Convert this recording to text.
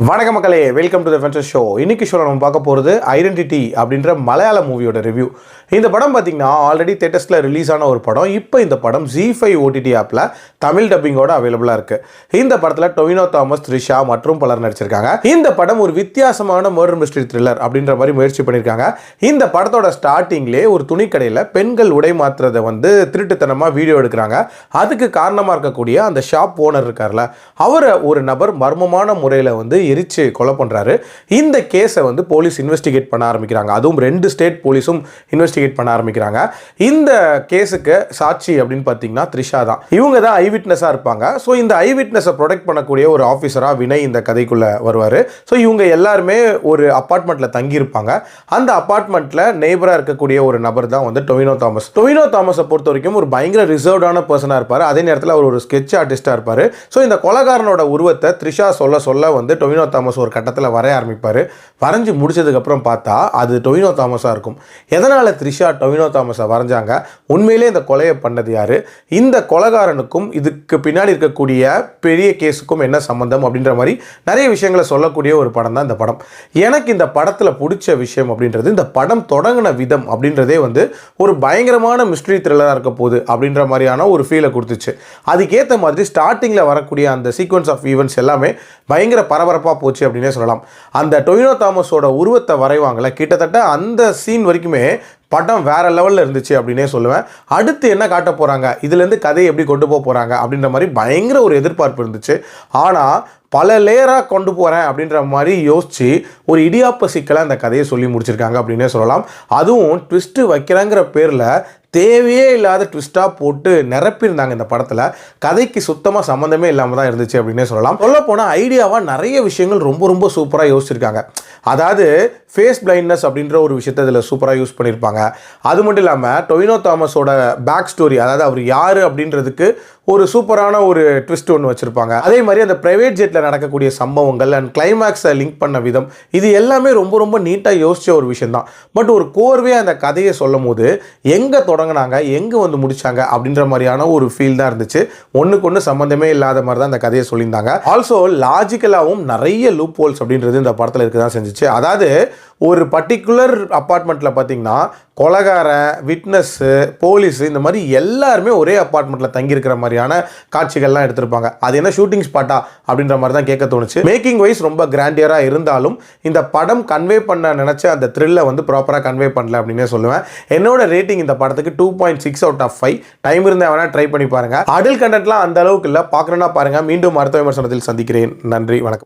வணக்கம் மக்களே, welcome to the ஃபென்சர் show. இன்னைக்கு ஷோவில் நம்ம பார்க்க போகிறது ஐடென்டிட்டி அப்படின்ற மலையாள மூவியோட ரிவ்யூ. இந்த படம் பார்த்தீங்கன்னா ஆல்ரெடி தேட்டர்ஸில் ரிலீஸ் ஆன ஒரு படம். இப்போ இந்த படம் ZEE5 OTT ஆப்பில் தமிழ் டப்பிங்கோட அவைலபிளாக இருக்குது. இந்த படத்தில் டொவினோ தாமஸ், த்ரிஷா மற்றும் பலர் நடிச்சிருக்காங்க. இந்த படம் ஒரு வித்தியாசமான மர்டர் மிஸ்ட்ரி த்ரில்லர் அப்படின்ற மாதிரி முயற்சி பண்ணியிருக்காங்க. இந்த படத்தோட ஸ்டார்டிங்லேயே ஒரு துணிக்கடையில் பெண்கள் உடை மாற்றுறதை திருட்டுத்தனமாக வீடியோ எடுக்கிறாங்க. அதுக்கு காரணமாக இருக்கக்கூடிய அந்த ஷாப் ஓனர் இருக்கார்ல, அவரை ஒரு நபர் மர்மமான முறையில் எரிச்சு கொலை பண்றாரு. இந்த கேஸை போலீஸ் இன்வெஸ்டிகேட் பண்ண ஆரம்பிக்கிறாங்க. அதுவும் 2 ஸ்டேட் போலீஸும் இன்வெஸ்டிகேட் பண்ண ஆரம்பிக்கிறாங்க. இந்த கேஸுக்கு சாட்சி அப்படின்னு பார்த்தீங்கன்னா த்ரிஷா தான். இவங்க தான் ஐ விட்னஸா இருப்பாங்க. ஸோ இந்த ஐ விட்னஸை ப்ரொடெக்ட் பண்ணக்கூடிய ஒரு ஆஃபீஸரா வினய் இந்த கதைக்குள்ள வருவார். ஸோ இவங்க எல்லாருமே ஒரு அப்பார்ட்மெண்ட்ல தங்கி இருப்பாங்க. அந்த அப்பார்ட்மெண்ட்ல நெய்பரா இருக்கக்கூடிய ஒரு நபர் தான் டொவினோ தாமஸ். டொவினோ தாமஸை பொறுத்த வரைக்கும் ஒரு பயங்கர ரிசர்வ்டான பர்சனா இருப்பார். அதே நேரத்தில் அவர் ஒரு ஸ்கெட்ச் ஆர்டிஸ்டா இருப்பார். ஸோ இந்த கொலைகாரனோட உருவத்தை த்ரிஷா சொல்ல டொவினோ தாமஸ் ஒரு கட்டத்தில் வரைய ஆரம்பிப்பார். வரைஞ்சி முடிச்சதுக்கப்புறம் பார்த்தா அது டொவினோ தாமஸாக இருக்கும். எதனால் த்ரிஷா டொவினோ தாமஸை வரைஞ்சாங்க? உண்மையிலே இந்த கொலையை பண்ணது யார்? இந்த கொலைகாரனுக்கும் இதுக்கு பின்னாடி இருக்கக்கூடிய பெரிய கேஸுக்கும் என்ன சம்பந்தம் அப்படின்ற மாதிரி நிறைய விஷயங்களை சொல்லக்கூடிய ஒரு படம் தான் இந்த படம். எனக்கு இந்த படத்தில் பிடிச்ச விஷயம் அப்படின்றது இந்த படம் தொடங்கின விதம் அப்படின்றதே ஒரு பயங்கரமான மிஸ்ட்ரி த்ரில்லராக இருக்க போகுது அப்படின்ற மாதிரியான ஒரு ஃபீலை கொடுத்துச்சு. அதுக்கேற்ற மாதிரி ஸ்டார்டிங்கில் வரக்கூடிய அந்த சீக்வன்ஸ் ஆஃப் ஈவெண்ட்ஸ் எல்லாமே பயங்கர பரபரப்பாக போச்சு அப்படின்னே சொல்லலாம். அந்த டொவினோ தாமஸோட உருவத்தை வரைவாங்கள்ல, கிட்டத்தட்ட அந்த சீன் வரைக்குமே படம் வேற லெவலில் இருந்துச்சு அப்படின்னே சொல்லுவேன். அடுத்து என்ன காட்ட போகிறாங்க, இதுலேருந்து கதையை எப்படி கொண்டு போக போகிறாங்க அப்படின்ற மாதிரி பயங்கர ஒரு எதிர்பார்ப்பு இருந்துச்சு. ஆனால் பல லேயராக கொண்டு போகிறேன் அப்படின்ற மாதிரி யோசித்து ஒரு இடியாப்ப சிக்கலை அந்த கதையை சொல்லி முடிச்சிருக்காங்க அப்படின்னே சொல்லலாம். அதுவும் ட்விஸ்ட்டு வைக்கிறாங்கிற பேரில் தேவையே இல்லாத ட்விஸ்ட்டாக போட்டு நிரப்பியிருந்தாங்க இந்த படத்தில். கதைக்கு சுத்தமாக சம்மந்தமே இல்லாமல் தான் இருந்துச்சு அப்படின்னே சொல்லலாம். சொல்லப்போனால் ஐடியாவாக நிறைய விஷயங்கள் ரொம்ப சூப்பராக யோசிச்சிருக்காங்க. அதாவது ஃபேஸ் பிளைண்ட்னஸ் அப்படின்ற ஒரு விஷயத்தை இதில் சூப்பராக யூஸ் பண்ணியிருப்பாங்க. அது மட்டும் இல்லாமல் டொவினோ தாமஸோட பேக் ஸ்டோரி, அதாவது அவர் யார் அப்படின்றதுக்கு ஒரு சூப்பரான ஒரு ட்விஸ்ட் ஒன்று வச்சுருப்பாங்க. அதே மாதிரி அந்த ப்ரைவேட் ஜெட்டில் நடக்கக்கூடிய சம்பவங்கள் அண்ட் கிளைமேக்ஸை லிங்க் பண்ண விதம், இது எல்லாமே ரொம்ப நீட்டாக யோசித்த ஒரு விஷயம் தான். பட் ஒரு கோர்வையாக அந்த கதையை சொல்லும் போது எங்கே தொடங்கினாங்க, எங்கே முடிச்சாங்க அப்படின்ற மாதிரியான ஒரு ஃபீல் தான் இருந்துச்சு. ஒன்றுக்கு ஒன்று சம்மந்தமே இல்லாத மாதிரி தான் அந்த கதையை சொல்லியிருந்தாங்க. ஆல்சோ லாஜிக்கலாகவும் நிறைய லூப் ஹோல்ஸ் அப்படின்றது இந்த படத்தில் இருக்க தான் செஞ்சிச்சு. அதாவது ஒரு பர்டிகுலர் அப்பார்ட்மெண்ட்டில் பார்த்தீங்கன்னா கொலைகாரன், விட்னஸ்ஸு, போலீஸு, இந்த மாதிரி எல்லாருமே ஒரே அப்பார்ட்மெண்ட்டில் தங்கியிருக்கிற மாதிரியான காட்சிகள்லாம் எடுத்திருப்பாங்க. அது என்ன ஷூட்டிங் ஸ்பாட்டா அப்படின்ற மாதிரி தான் கேட்க தோணுச்சு. மேக்கிங் வைஸ் ரொம்ப கிராண்டியராக இருந்தாலும் இந்த படம் கன்வே பண்ண நினச்ச அந்த த்ரில்லை ப்ராப்பராக கன்வே பண்ணல அப்படின்னே சொல்லுவேன். என்னோட ரேட்டிங் இந்த படத்துக்கு 2.6 out of 5. டைம் இருந்தால் வேணால் ட்ரை பண்ணி பாருங்கள். அடல்ட் கண்டென்ட்லாம் அந்த அளவுக்கு இல்லை, பார்க்கணுன்னா பாருங்கள். மீண்டும் அடுத்த விமர்சனத்தில் சந்திக்கிறேன். நன்றி, வணக்கம்.